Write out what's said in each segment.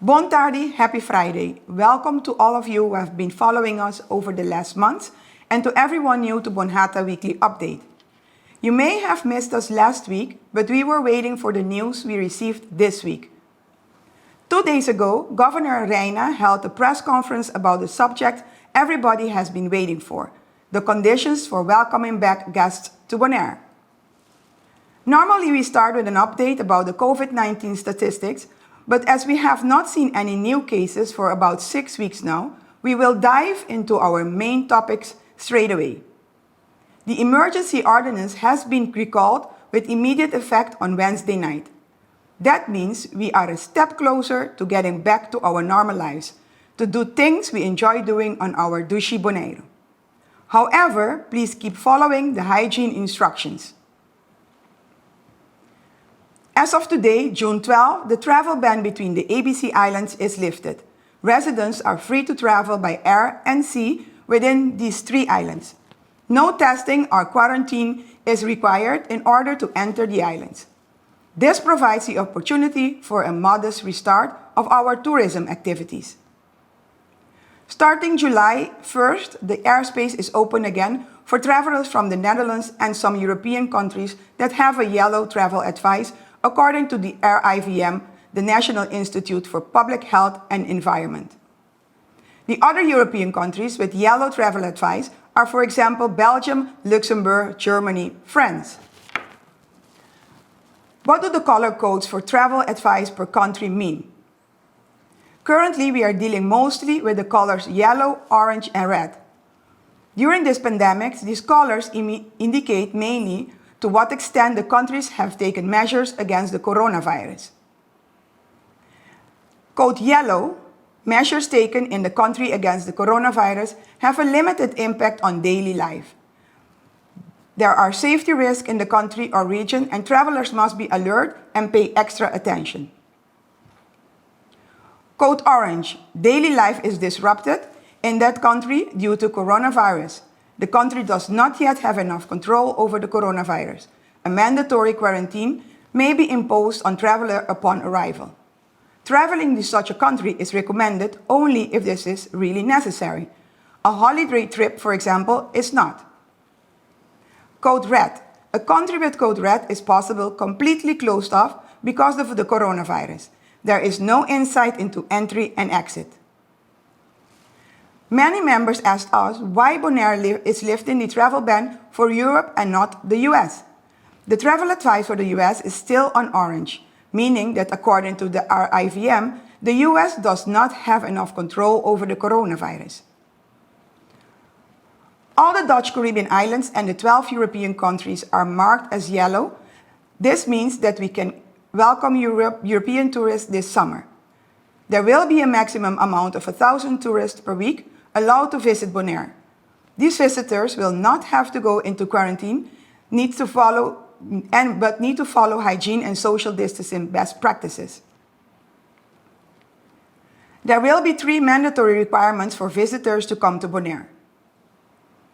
Bon tardi, happy Friday. Welcome to all of you who have been following us over the last months and to everyone new to BONHATA Weekly Update. You may have missed us last week, but we were waiting for the news we received this week. 2 days ago, Governor Reina held a press conference about the subject everybody has been waiting for, the conditions for welcoming back guests to Bonaire. Normally, we start with an update about the COVID-19 statistics, but as we have not seen any new cases for about 6 weeks now, we will dive into our main topics straight away. The emergency ordinance has been recalled with immediate effect on Wednesday night. That means we are a step closer to getting back to our normal lives, to do things we enjoy doing on our douche Bonaire. However, please keep following the hygiene instructions. As of today, June 12, the travel ban between the ABC Islands is lifted. Residents are free to travel by air and sea within these 3 islands. No testing or quarantine is required in order to enter the islands. This provides the opportunity for a modest restart of our tourism activities. Starting July 1st, the airspace is open again for travelers from the Netherlands and some European countries that have a yellow travel advice according to the RIVM, the National Institute for Public Health and Environment. The other European countries with yellow travel advice are, for example, Belgium, Luxembourg, Germany, France. What do the color codes for travel advice per country mean? Currently, we are dealing mostly with the colors yellow, orange, and red. During this pandemic, these colors indicate mainly to what extent the countries have taken measures against the coronavirus. Code yellow, measures taken in the country against the coronavirus have a limited impact on daily life. There are safety risks in the country or region, and travelers must be alert and pay extra attention. Code orange, daily life is disrupted in that country due to coronavirus. The country does not yet have enough control over the coronavirus. A mandatory quarantine may be imposed on travelers upon arrival. Traveling to such a country is recommended only if this is really necessary. A holiday trip, for example, is not. Code red. A country with code red is possible completely closed off because of the coronavirus. There is no insight into entry and exit. Many members asked us why Bonaire is lifting the travel ban for Europe and not the US. The travel advice for the US is still on orange, meaning that according to the RIVM, the US does not have enough control over the coronavirus. All the Dutch Caribbean islands and the 12 European countries are marked as yellow. This means that we can welcome European tourists this summer. There will be a maximum amount of 1,000 tourists per week allowed to visit Bonaire. These visitors will not have to go into quarantine, but need to follow hygiene and social distancing best practices. There will be 3 mandatory requirements for visitors to come to Bonaire.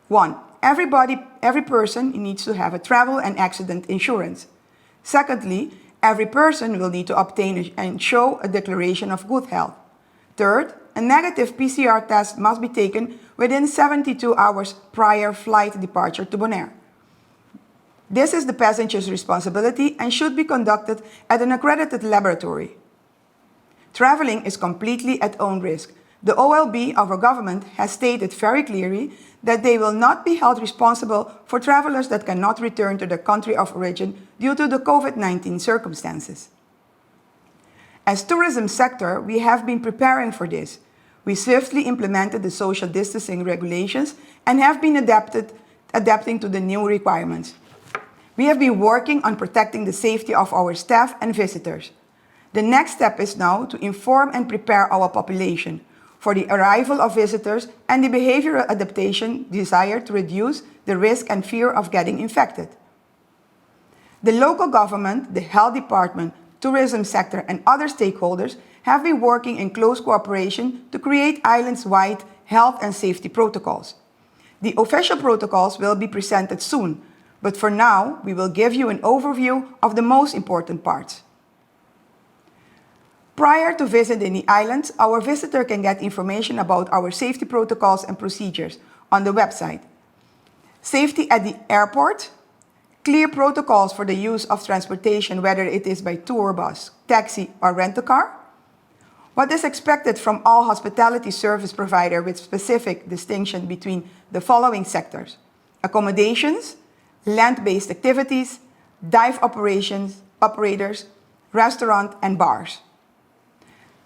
1. Every person needs to have a travel and accident insurance. Secondly, every person will need to obtain and show a declaration of good health. Third, a negative PCR test must be taken within 72 hours prior flight departure to Bonaire. This is the passenger's responsibility and should be conducted at an accredited laboratory. Traveling is completely at own risk. The OLB, our government, has stated very clearly that they will not be held responsible for travelers that cannot return to their country of origin due to the COVID-19 circumstances. As tourism sector, we have been preparing for this. We swiftly implemented the social distancing regulations and have been adapting to the new requirements. We have been working on protecting the safety of our staff and visitors. The next step is now to inform and prepare our population for the arrival of visitors and the behavioral adaptation desired to reduce the risk and fear of getting infected. The local government, the health department, tourism sector, and other stakeholders have been working in close cooperation to create islands-wide health and safety protocols. The official protocols will be presented soon, but for now, we will give you an overview of the most important parts. Prior to visiting the islands, our visitor can get information about our safety protocols and procedures on the website. Safety at the airport, clear protocols for the use of transportation, whether it is by tour bus, taxi, or rent-a-car. What is expected from all hospitality service provider with specific distinction between the following sectors: accommodations, land-based activities, dive operators, restaurant, and bars.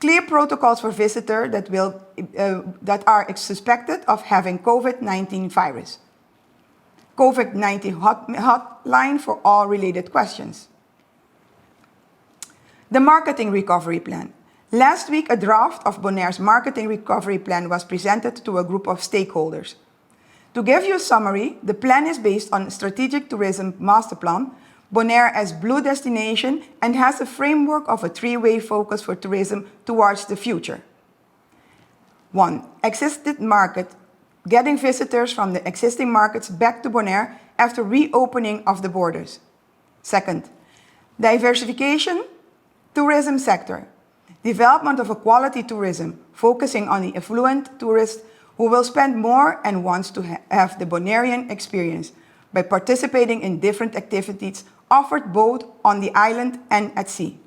Clear protocols for visitors that are suspected of having COVID-19 virus. COVID-19 hotline for all related questions. The Marketing Recovery Plan. Last week, a draft of Bonaire's Marketing Recovery Plan was presented to a group of stakeholders. To give you a summary, the plan is based on Strategic Tourism Master Plan, Bonaire as Blue Destination, and has a framework of a three-way focus for tourism towards the future. 1. Existing market. Getting visitors from the existing markets back to Bonaire after reopening of the borders. 2nd, diversification, tourism sector. Development of a quality tourism, focusing on the affluent tourist who will spend more and wants to have the Bonairean experience by participating in different activities offered both on the island and at sea.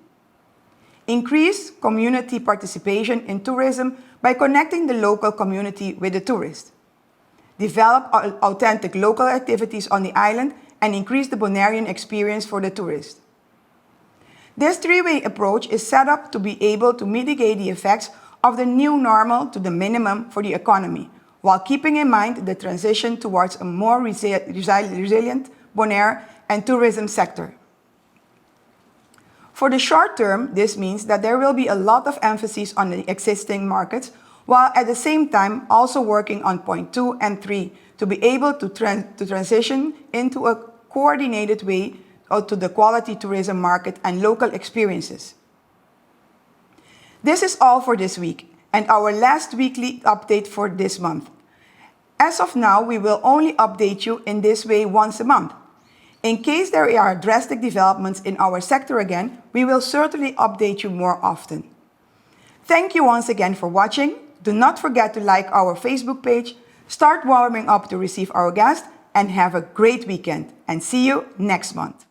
Increase community participation in tourism by connecting the local community with the tourist. Develop authentic local activities on the island and increase the Bonairean experience for the tourist. This three-way approach is set up to be able to mitigate the effects of the new normal to the minimum for the economy, while keeping in mind the transition towards a more resilient Bonaire and tourism sector. For the short term, this means that there will be a lot of emphasis on the existing markets, while at the same time also working on point 2 and 3 to be able to transition into a coordinated way to the quality tourism market and local experiences. This is all for this week and our last weekly update for this month. As of now, we will only update you in this way once a month. In case there are drastic developments in our sector again, we will certainly update you more often. Thank you once again for watching. Do not forget to like our Facebook page, start warming up to receive our guests, and have a great weekend. And see you next month.